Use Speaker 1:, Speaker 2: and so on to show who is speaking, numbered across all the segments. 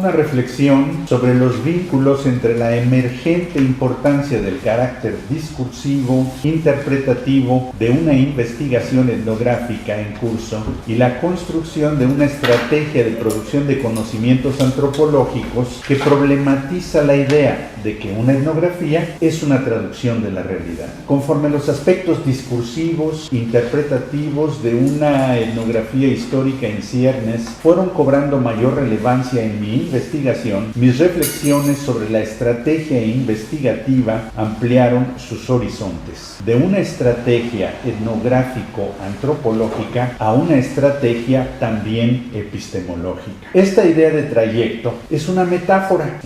Speaker 1: una reflexión sobre los vínculos entre la emergente importancia del carácter discursivo, interpretativo de una investigación etnográfica en curso y la construcción de una estrategia de producción de conocimientos antropológicos que problematiza la idea de que una etnografía es una traducción de la realidad. Conforme los aspectos discursivos, interpretativos de una etnografía histórica en ciernes fueron cobrando mayor relevancia en mi investigación, mis reflexiones sobre la estrategia investigativa ampliaron sus horizontes, de una estrategia etnográfico-antropológica a una estrategia también epistemológica. Esta idea de trayecto es una metáfora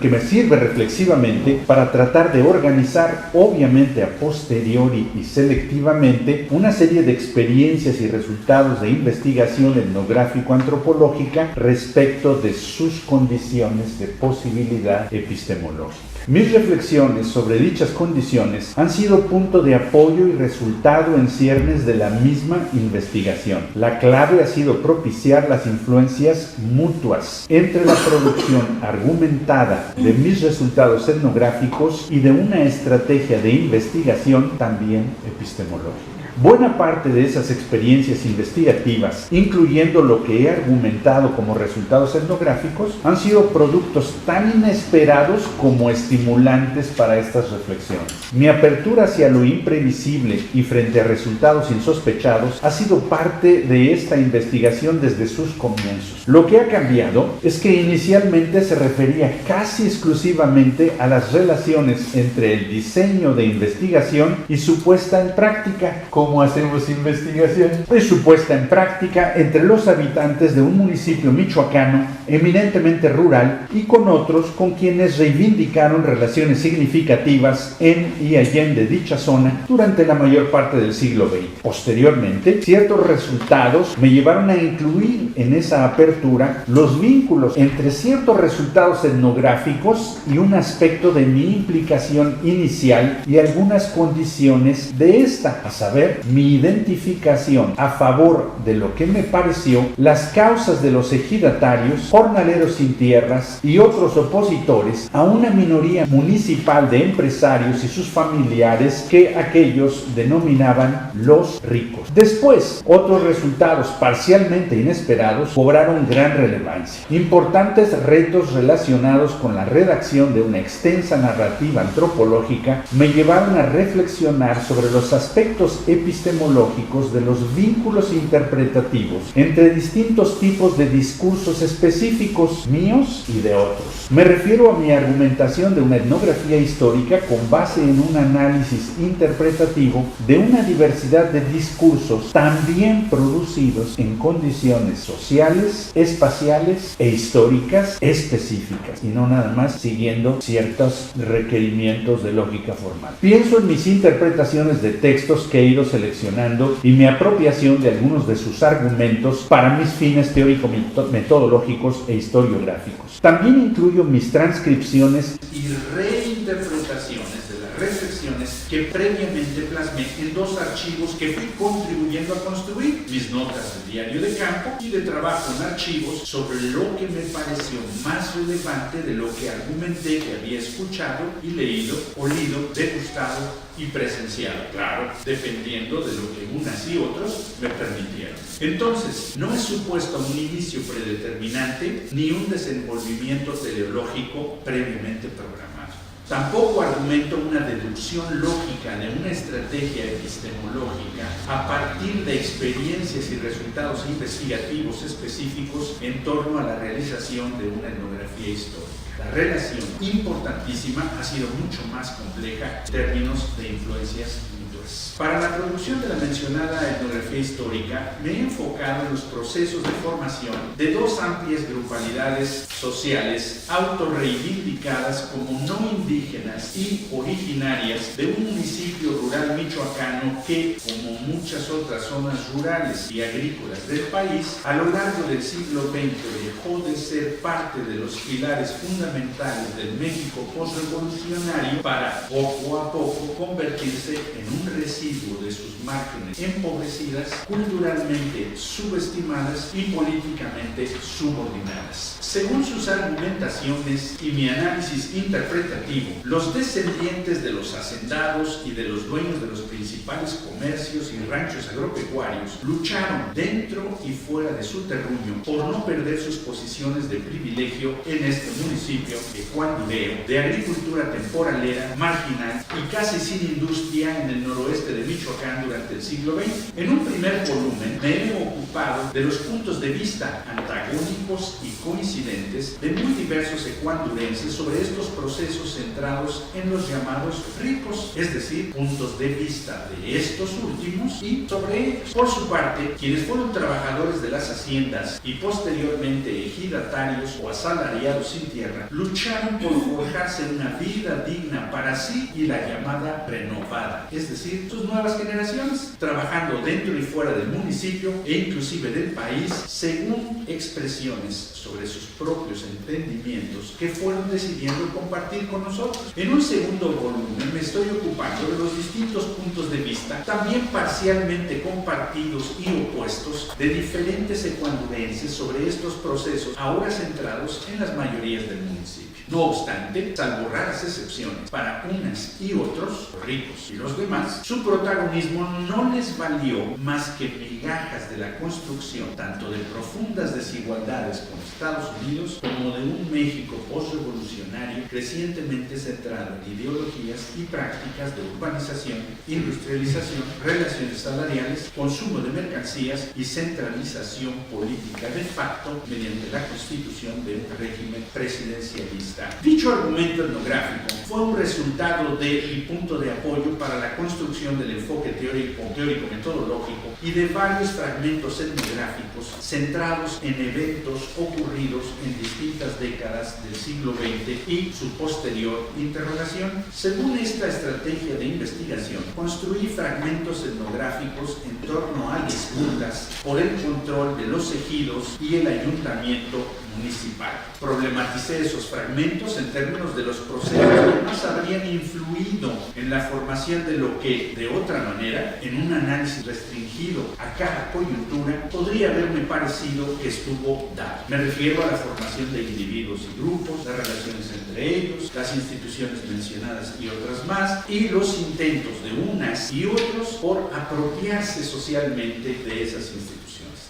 Speaker 1: que me sirve reflexivamente para tratar de organizar, obviamente a posteriori y selectivamente, una serie de experiencias y resultados de investigación etnográfico-antropológica respecto de sus condiciones de posibilidad epistemológica. Mis reflexiones sobre dichas condiciones han sido punto de apoyo y resultado en ciernes de la misma investigación. La clave ha sido propiciar las influencias mutuas entre la producción argumentada de mis resultados etnográficos y de una estrategia de investigación también epistemológica. Buena parte de esas experiencias investigativas, incluyendo lo que he argumentado como resultados etnográficos, han sido productos tan inesperados como estimulantes para estas reflexiones. Mi apertura hacia lo imprevisible y frente a resultados insospechados ha sido parte de esta investigación desde sus comienzos. Lo que ha cambiado es que inicialmente se refería casi exclusivamente a las relaciones entre el diseño de investigación y su puesta en práctica. ¿Cómo hacemos investigación? Es su puesta en práctica entre los habitantes de un municipio michoacano eminentemente rural y con otros con quienes reivindicaron relaciones significativas en y allende dicha zona durante la mayor parte del siglo XX. Posteriormente, ciertos resultados me llevaron a incluir en esa apertura los vínculos entre ciertos resultados etnográficos y un aspecto de mi implicación inicial y algunas condiciones de esta, a saber, mi identificación a favor de lo que me pareció las causas de los ejidatarios, jornaleros sin tierras y otros opositores a una minoría municipal de empresarios y sus familiares que aquellos denominaban los ricos. Después, otros resultados parcialmente inesperados cobraron gran relevancia. Importantes retos relacionados con la redacción de una extensa narrativa antropológica me llevaron a reflexionar sobre los aspectos epistemológicos de los vínculos interpretativos entre distintos tipos de discursos específicos míos y de otros. Me refiero a mi argumentación de una etnografía histórica con base en un análisis interpretativo de una diversidad de discursos también producidos en condiciones sociales, espaciales e históricas específicas y no nada más siguiendo ciertos requerimientos de lógica formal. Pienso en mis interpretaciones de textos que he ido seleccionando y mi apropiación de algunos de sus argumentos para mis fines teórico-metodológicos e historiográficos. También incluyo mis transcripciones y reinterpretaciones de las reflexiones que previamente plasmé en dos archivos que fui contribuyendo a construir: mis notas del diario de campo y de trabajo en archivos sobre lo que me pareció más relevante de lo que argumenté que había escuchado y leído, olido, degustado y presenciado, claro, dependiendo de lo que unas y otros me permitieron. Entonces, no he supuesto un inicio predeterminante ni un desenvolvimiento teleológico previamente programado. Tampoco argumento una deducción lógica de una estrategia epistemológica a partir de experiencias y resultados investigativos específicos en torno a la realización de una etnografía histórica. La relación, importantísima, ha sido mucho más compleja en términos de influencias mutuas. Para la producción de la mencionada etnografía histórica, me he enfocado en los procesos de formación de dos amplias grupalidades sociales autorreivindicadas como no indígenas y originarias de un municipio rural michoacano que, como muchas otras zonas rurales y agrícolas del país, a lo largo del siglo XX dejó de ser parte de los pilares fundamentales del México postrevolucionario para, poco a poco, convertirse en un recinto residuo de sus márgenes empobrecidas, culturalmente subestimadas y políticamente subordinadas. Según sus argumentaciones y mi análisis interpretativo, los descendientes de los hacendados y de los dueños de los principales comercios y ranchos agropecuarios lucharon dentro y fuera de su terruño por no perder sus posiciones de privilegio en este municipio ecuandideo, de agricultura temporalera, marginal y casi sin industria en el noroeste de Michoacán durante el siglo XX. En un primer volumen me he ocupado de los puntos de vista antagónicos y coincidentes de muy diversos ecuandurenses sobre estos procesos centrados en los llamados ricos, es decir, puntos de vista de estos últimos y sobre ellos. Por su parte, quienes fueron trabajadores de las haciendas y posteriormente ejidatarios o asalariados sin tierra, lucharon por forjarse una vida digna para sí y la llamada renovada, es decir, sus nuevas generaciones, trabajando dentro y fuera del municipio e inclusive del país, según expresiones sobre sus propios entendimientos que fueron decidiendo compartir con nosotros. En un segundo volumen me estoy ocupando de los distintos puntos de vista, también parcialmente compartidos y opuestos, de diferentes ecuandurenses sobre estos procesos, ahora centrados en las mayorías del municipio. No obstante, salvo raras excepciones, para unas y otros, los ricos y los demás, su protagonismo no les valió más que migajas de la construcción tanto de profundas desigualdades con Estados Unidos como de un México postrevolucionario crecientemente centrado en ideologías y prácticas de urbanización, industrialización, relaciones salariales, consumo de mercancías y centralización política de facto mediante la constitución de un régimen presidencialista. Dicho argumento etnográfico fue un resultado de y punto de apoyo para la construcción del enfoque teórico-metodológico y de varios fragmentos etnográficos centrados en eventos ocurridos en distintas décadas del siglo XX y su posterior interrogación. Según esta estrategia de investigación, construí fragmentos etnográficos en torno a disputas por el control de los ejidos y el ayuntamiento municipal. Problematicé esos fragmentos en términos de los procesos que más habrían influido en la formación de lo que, de otra manera, en un análisis restringido a cada coyuntura, podría haberme parecido que estuvo dado. Me refiero a la formación de individuos y grupos, las relaciones entre ellos, las instituciones mencionadas y otras más, y los intentos de unas y otros por apropiarse socialmente de esas instituciones.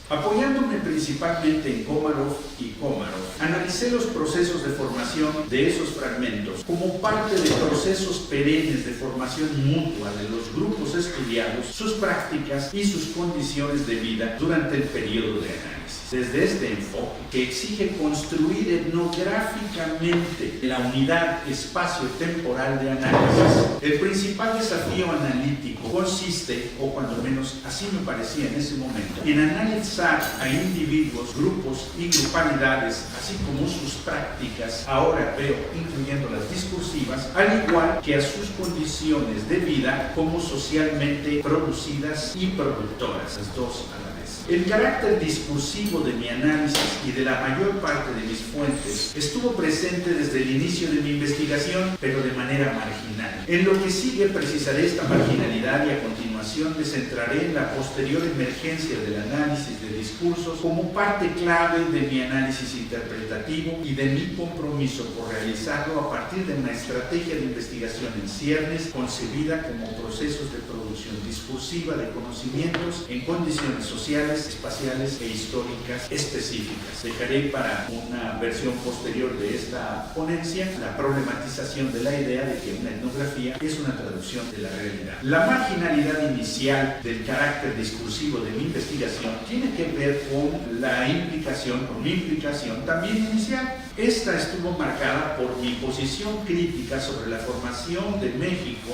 Speaker 1: Apoyándome principalmente en Komarov y Komarov, analicé los procesos de formación de esos fragmentos como parte de procesos perennes de formación mutua de los grupos estudiados, sus prácticas y sus condiciones de vida durante el periodo de análisis. Desde este enfoque, que exige construir etnográficamente la unidad espacio-temporal de análisis, el principal desafío analítico consiste, o cuando menos así me parecía en ese momento, en analizar a individuos, grupos y grupalidades, así como sus prácticas, ahora veo incluyendo las discursivas, al igual que a sus condiciones de vida como socialmente producidas y productoras, las dos a la vez. El carácter discursivo de mi análisis y de la mayor parte de mis fuentes estuvo presente desde el inicio de mi investigación, pero de manera marginal. En lo que sigue precisaré esta marginalidad y a continuación me centraré en la posterior emergencia del análisis de discursos como parte clave de mi análisis interpretativo y de mi compromiso por realizarlo a partir de una estrategia de investigación en ciernes concebida como procesos de producción discursiva de conocimientos en condiciones sociales, espaciales e históricas específicas. Dejaré para una versión posterior de esta ponencia la problematización de la idea de que una etnografía es una traducción de la realidad. La marginalidad inicial del carácter discursivo de mi investigación tiene que ver con la implicación, con mi implicación también inicial. Esta estuvo marcada por mi posición crítica sobre la formación de México,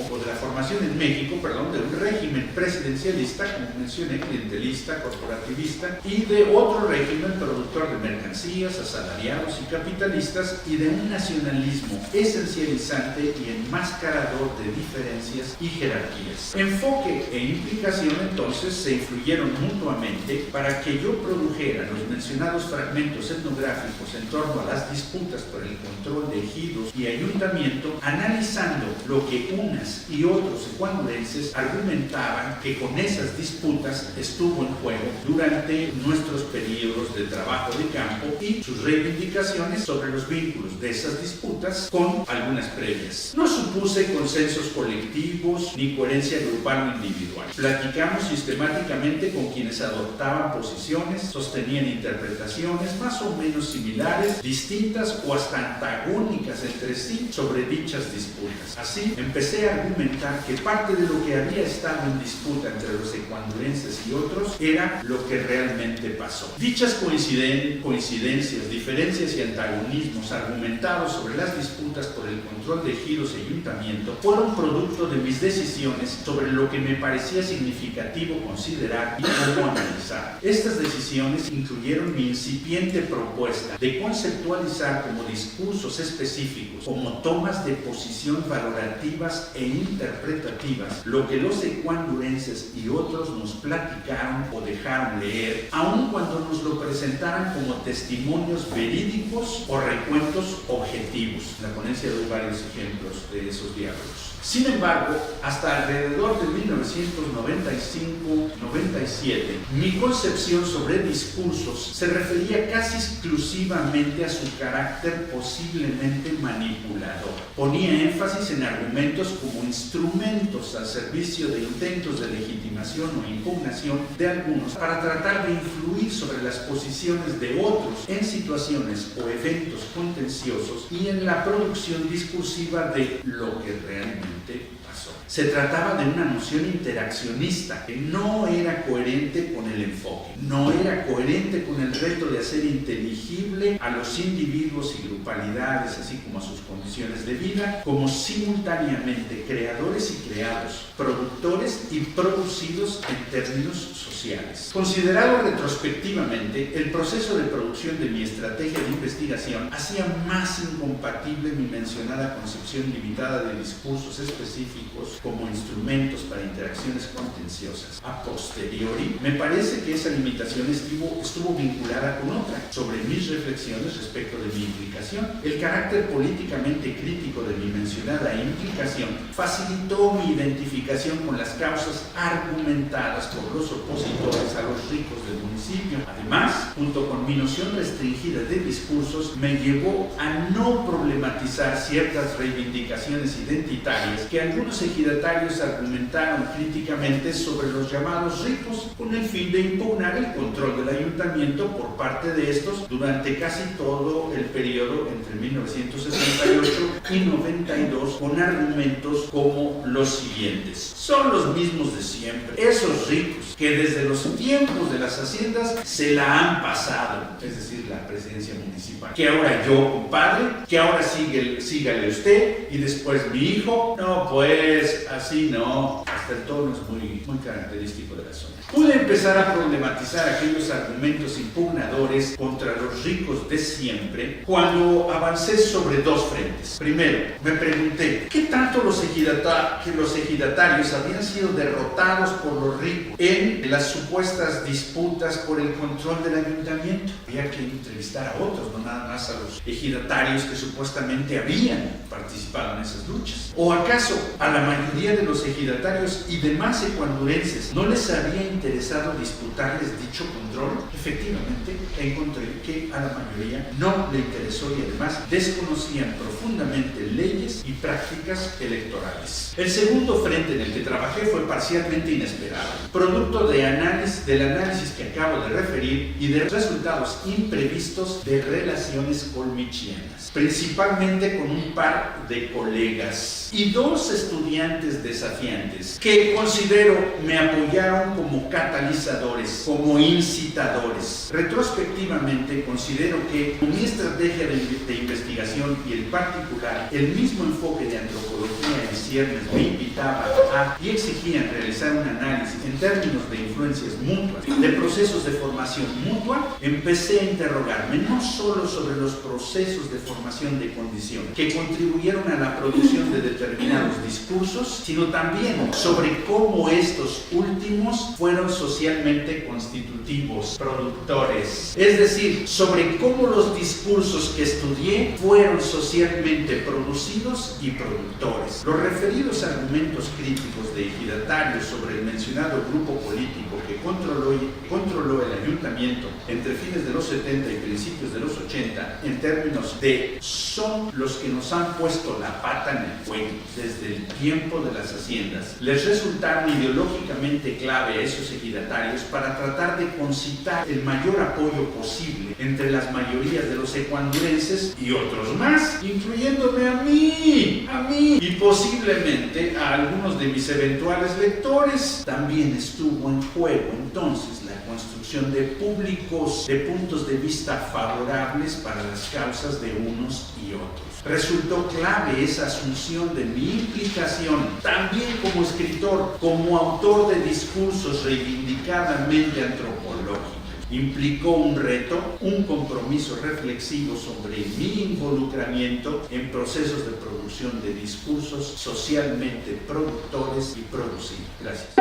Speaker 1: de un régimen presidencialista, como mencioné, clientelista, corporativo, corporativista, y de otro régimen productor de mercancías, asalariados y capitalistas, y de un nacionalismo esencializante y enmascarador de diferencias y jerarquías. Enfoque e implicación entonces se influyeron mutuamente para que yo produjera los mencionados fragmentos etnográficos en torno a las disputas por el control de ejidos y ayuntamiento, analizando lo que unas y otros ecuadorenses argumentaban que con esas disputas estuvo en juego durante nuestros periodos de trabajo de campo y sus reivindicaciones sobre los vínculos de esas disputas con algunas previas. No supuse consensos colectivos ni coherencia grupal o individual. Platicamos sistemáticamente con quienes adoptaban posiciones, sostenían interpretaciones más o menos similares, distintas o hasta antagónicas entre sí sobre dichas disputas. Así, empecé a argumentar que parte de lo que había estado en disputa entre los ecuadorenses y otros era lo que realmente pasó. Dichas coincidencias, diferencias y antagonismos argumentados sobre las disputas por el control de ejidos y ayuntamiento fueron producto de mis decisiones sobre lo que me parecía significativo considerar y cómo analizar. Estas decisiones incluyeron mi incipiente propuesta de conceptualizar como discursos específicos, como tomas de posición valorativas e interpretativas, lo que los ecuadorenses y otros nos platicaron o dejaron leer, aun cuando nos lo presentaran como testimonios verídicos o recuentos objetivos. En la ponencia doy varios ejemplos de esos diálogos. Sin embargo, hasta alrededor de 1995-97, mi concepción sobre discursos se refería casi exclusivamente a su carácter posiblemente manipulador. Ponía énfasis en argumentos como instrumentos al servicio de intentos de legitimación o impugnación de algunos para tratar de influir sobre las posiciones de otros en situaciones o eventos contenciosos y en la producción discursiva de lo que realmente pasó. Se trataba de una noción interaccionista que no era coherente con el enfoque, no era coherente con el reto de hacer inteligible a los individuos y grupalidades, así como a sus condiciones de vida, como simultáneamente creadores y creados, productores y producidos en términos sociales. Considerado retrospectivamente, el proceso de producción de mi estrategia de investigación hacía más incompatible mi mencionada concepción limitada de discursos específicos como instrumentos para interacciones contenciosas. A posteriori, me parece que esa limitación estuvo vinculada con otra, sobre mis reflexiones respecto de mi implicación. El carácter políticamente crítico de mi mencionada implicación facilitó mi identificación con las causas argumentadas por los opositores a los ricos del municipio. Además, junto con mi noción restringida de discursos, me llevó a no problematizar ciertas reivindicaciones identitarias que algunos ejidatarios argumentaron críticamente sobre los llamados ricos, con el fin de impugnar el control del ayuntamiento por parte de estos durante casi todo el periodo entre 1968 y 92, con argumentos como los siguientes: son los mismos de siempre, esos ricos que desde los tiempos de las haciendas se la han pasado, es decir, la presidencia municipal, que ahora yo, compadre, que ahora sígale usted y después mi hijo. No, pues así no. Hasta el tono es muy característico de la zona. Pude empezar a problematizar aquellos argumentos impugnadores contra los ricos de siempre cuando avancé sobre dos frentes. Primero, me pregunté, ¿qué tanto los ejidatarios habían sido derrotados por los ricos en las supuestas disputas por el control del ayuntamiento? Había que entrevistar a otros, no nada más a los ejidatarios que supuestamente habían participado en esas luchas. ¿O acaso a la mayoría de los ejidatarios y demás ecuadorenses no les había interesado disputarles dicho control? Efectivamente, encontré que a la mayoría no le interesó y además desconocían profundamente leyes y prácticas electorales. El segundo frente en el que trabajé fue parcialmente inesperado, producto del análisis que acabo de referir y de resultados imprevistos de relaciones colmichianas, principalmente con un par de colegas y dos estudiantes desafiantes que considero me apoyaron como catalizadores, como incitadores. Retrospectivamente considero que mi estrategia de investigación y en particular el mismo enfoque de antropología en ciernes me invitaba a y exigían realizar un análisis en términos de influencias mutuas, de procesos de formación mutua. Empecé a interrogarme no solo sobre los procesos de formación de condición que contribuyeron a la producción de determinados discursos, sino también sobre cómo estos últimos fueron socialmente constitutivos, productores. Es decir, sobre cómo los discursos que estudié fueron socialmente producidos y productores. Los referidos argumentos críticos de ejidatarios sobre el mencionado grupo político que controló el ayuntamiento entre fines de los 70 y principios de los 80, en términos de son los que nos han puesto la pata en el fuego desde el tiempo de las haciendas, les resultaron ideológicamente clave a esos ejidatarios para tratar de concitar el mayor apoyo posible entre las mayorías de los ecuandurenses y otros más, incluyéndome a mí, y posiblemente a algunos de mis eventuales lectores. También estuvo en juego entonces la construcción de públicos, de puntos de vista favorables para las causas de unos y otros. Resultó clave esa asunción de mi implicación, también como escritor, como autor de discursos reivindicadamente antropológicos. Implicó un reto, un compromiso reflexivo sobre mi involucramiento en procesos de producción de discursos socialmente productores y producidos. Gracias.